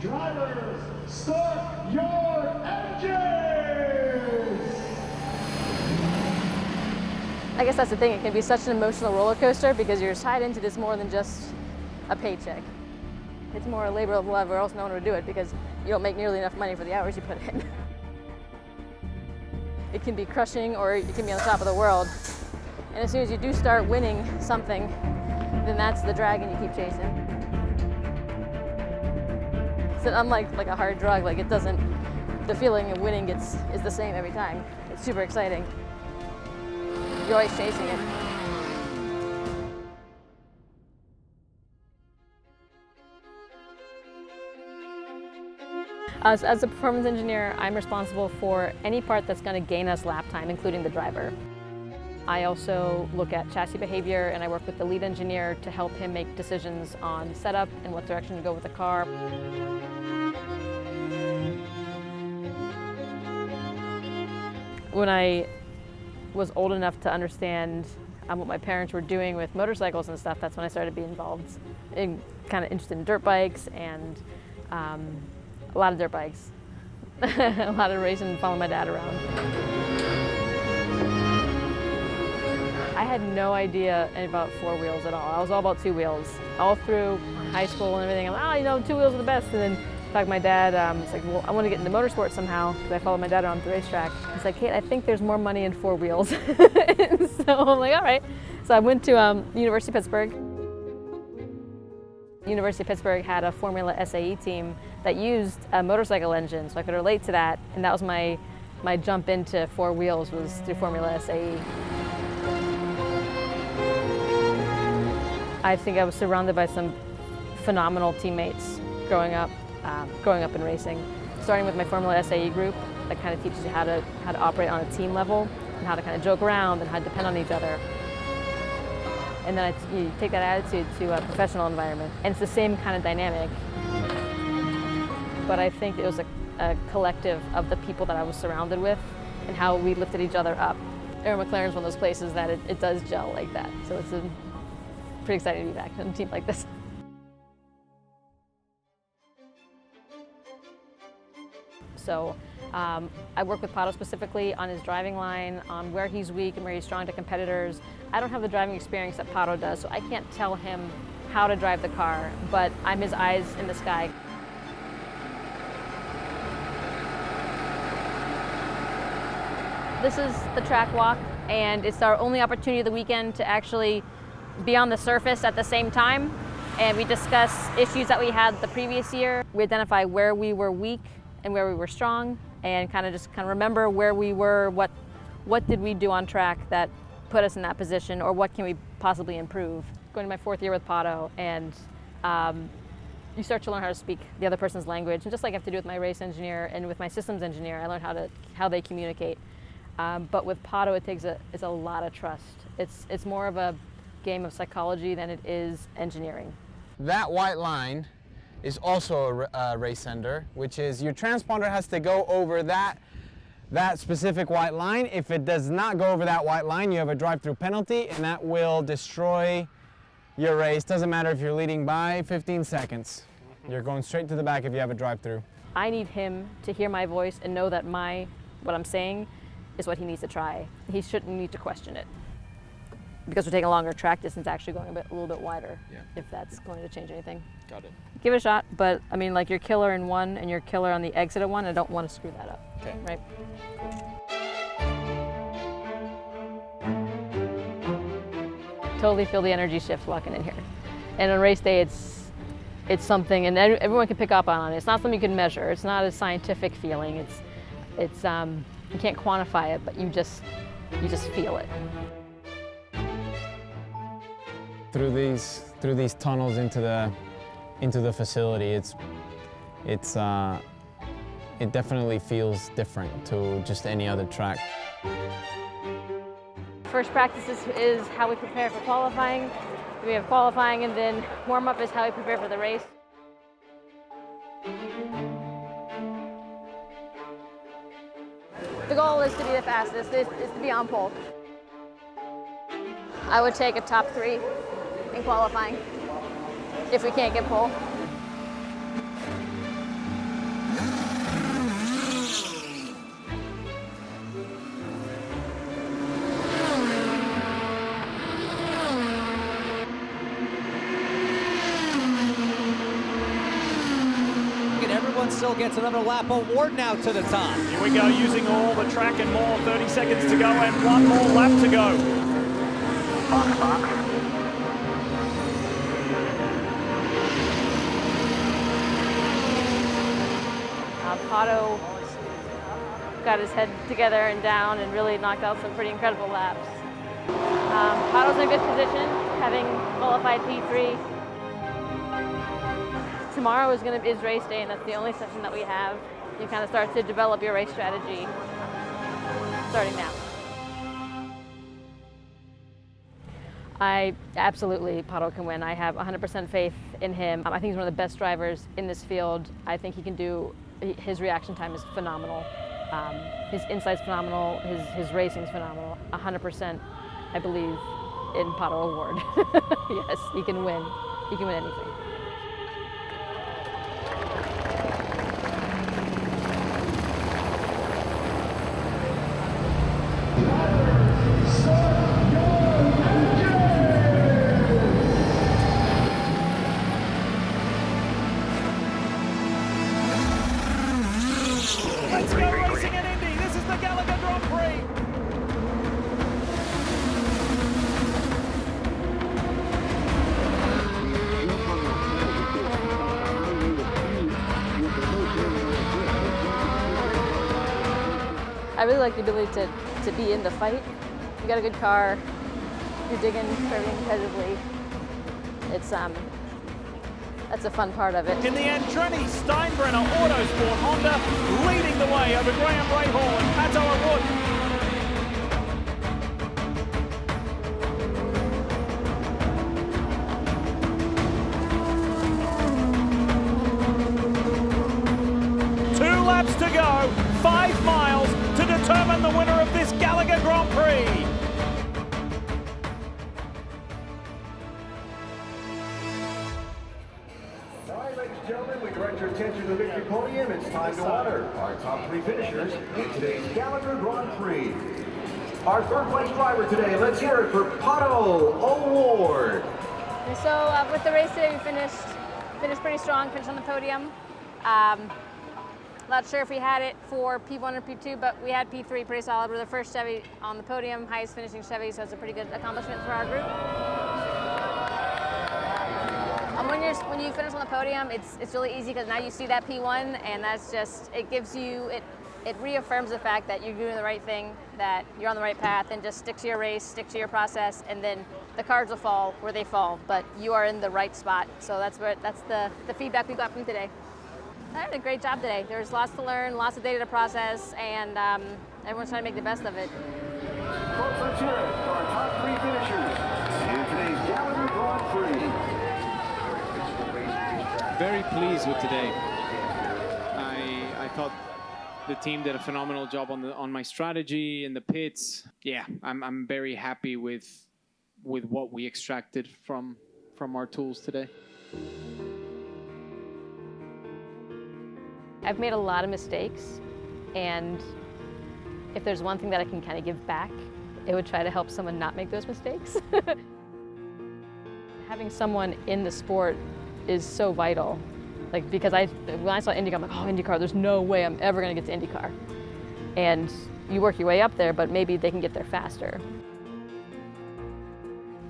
Drivers, start your engines! I guess that's the thing, it can be such an emotional roller coaster because you're tied into this more than just a paycheck. It's more a labor of love or else no one would do it because you don't make nearly enough money for the hours you put in. It can be crushing or it can be on the top of the world. And as soon as you do start winning something, then that's the dragon you keep chasing. So unlike a hard drug, like it doesn't, the feeling of winning is the same every time. It's super exciting. You're always chasing it. As a performance engineer, I'm responsible for any part that's going to gain us lap time, including the driver. I also look at chassis behavior and I work with the lead engineer to help him make decisions on setup and what direction to go with the car. When I was old enough to understand what my parents were doing with motorcycles and stuff, that's when I started being involved in kind of interested in dirt bikes and a lot of dirt bikes. A lot of racing and following my dad around. I had no idea about four wheels at all. I was all about two wheels. All through high school and everything, I'm like, oh, you know, two wheels are the best. And then talked to my dad, it's like, well, I want to get into motorsport somehow because I followed my dad around the racetrack. He's like, Kate, I think there's more money in four wheels. So I'm like, all right. So I went to University of Pittsburgh. University of Pittsburgh had a Formula SAE team that used a motorcycle engine, so I could relate to that. And that was my jump into four wheels was through Formula SAE. I think I was surrounded by some phenomenal teammates growing up in racing. Starting with my Formula SAE group, that kind of teaches you how to operate on a team level and how to kind of joke around and how to depend on each other. And then you take that attitude to a professional environment, and it's the same kind of dynamic. But I think it was a collective of the people that I was surrounded with and how we lifted each other up. Aaron McLaren's one of those places that it does gel like that. So it's pretty exciting to be back on a team like this. So I work with Pato specifically on his driving line, on where he's weak and where he's strong to competitors. I don't have the driving experience that Pato does, so I can't tell him how to drive the car, but I'm his eyes in the sky. This is the track walk, and it's our only opportunity of the weekend to actually be on the surface at the same time. And we discuss issues that we had the previous year. We identify where we were weak and where we were strong, and kind of remember where we were, what did we do on track that put us in that position, or what can we possibly improve. Going to my fourth year with Pato, and you start to learn how to speak the other person's language, and just like I have to do with my race engineer and with my systems engineer, I learned how they communicate. But with Pato, it's a lot of trust. It's more of a game of psychology than it is engineering. That white line is also a race sender, which is your transponder has to go over that specific white line. If it does not go over that white line, you have a drive-through penalty, and that will destroy your race. Doesn't matter if you're leading by 15 seconds. You're going straight to the back if you have a drive-through. I need him to hear my voice and know that what I'm saying is what he needs to try. He shouldn't need to question it. Because we're taking a longer track distance, actually going a little bit wider, if that's going to change anything. Got it. Give it a shot, but I mean, like your killer in one and your killer on the exit of one, I don't want to screw that up. Okay. Right? Totally feel the energy shift walking in here. And on race day, it's something, and everyone can pick up on it. It's not something you can measure. It's not a scientific feeling. It's you can't quantify it, but you just feel it. Through these tunnels into the facility, it definitely feels different to just any other track. First practice is how we prepare for qualifying. We have qualifying, and then warm-up is how we prepare for the race. The goal is to be the fastest, is to be on pole. I would take a top 3 in qualifying if we can't get pole. one still gets another lap award now to the top. Here we go, using all the track and more. 30 seconds to go and one more lap to go. Box. Pato got his head together and down and really knocked out some pretty incredible laps. Pato's in a good position, having qualified P3. Tomorrow is race day, and that's the only session that we have. You kind of start to develop your race strategy starting now. Absolutely, Pato can win. I have 100% faith in him. I think he's one of the best drivers in this field. I think he can do, his reaction time is phenomenal. His insight's phenomenal, his racing's phenomenal. 100%, I believe, in Pato Award. Yes, he can win. He can win anything. Let's go racing in Indy. This is the Gallagher Grand Prix. I really like the ability to be in the fight. You got a good car, you're digging very competitively. That's a fun part of it. In the end, Trenny Steinbrenner Autosport Honda leading the way over Graham Rahal and Pato Award. Laps to go, 5 miles to determine the winner of this Gallagher Grand Prix. All right, ladies and gentlemen, we direct your attention to the victory podium. It's time to honor our top 3 finishers in today's Gallagher Grand Prix. Our third place driver today, let's hear it for Pato Award. And so with the race today, we finished pretty strong, finished on the podium. Not sure if we had it for P1 or P2, but we had P3 pretty solid. We're the first Chevy on the podium, highest finishing Chevy, so it's a pretty good accomplishment for our group. When you finish on the podium, it's really easy because now you see that P1, and that's just, it gives you, it reaffirms the fact that you're doing the right thing, that you're on the right path, and just stick to your race, stick to your process, and then the cards will fall where they fall, but you are in the right spot. So that's the feedback we got from today. I did a great job today. There's lots to learn, lots of data to process, and everyone's trying to make the best of it. Folks, let's hear it for our top 3 finishers in today's Gallagher Grand Prix. Very pleased with today. I thought the team did a phenomenal job on my strategy in the pits. Yeah, I'm very happy with what we extracted from our tools today. I've made a lot of mistakes, and if there's one thing that I can kind of give back, it would try to help someone not make those mistakes. Having someone in the sport is so vital. Like, because when I saw IndyCar, I'm like, oh, IndyCar, there's no way I'm ever gonna get to IndyCar. And you work your way up there, but maybe they can get there faster.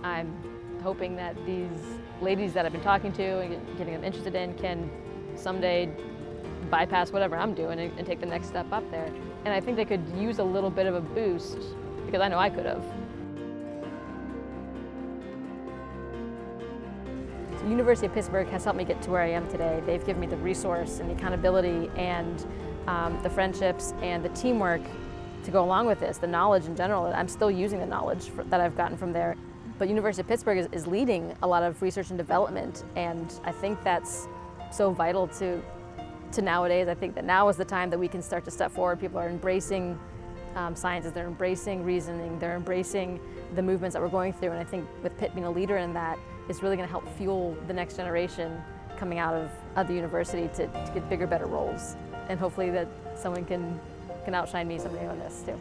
I'm hoping that these ladies that I've been talking to and getting them interested in can someday bypass whatever I'm doing and take the next step up there. And I think they could use a little bit of a boost, because I know I could have. So University of Pittsburgh has helped me get to where I am today. They've given me the resource and the accountability and the friendships and the teamwork to go along with this, the knowledge in general. I'm still using the knowledge that I've gotten from there. But University of Pittsburgh is leading a lot of research and development, and I think that's so vital to nowadays. I think that now is the time that we can start to step forward. People are embracing sciences, they're embracing reasoning, they're embracing the movements that we're going through, and I think with Pitt being a leader in that, it's really going to help fuel the next generation coming out of the university to get bigger, better roles. And hopefully that someone can outshine me someday on this too.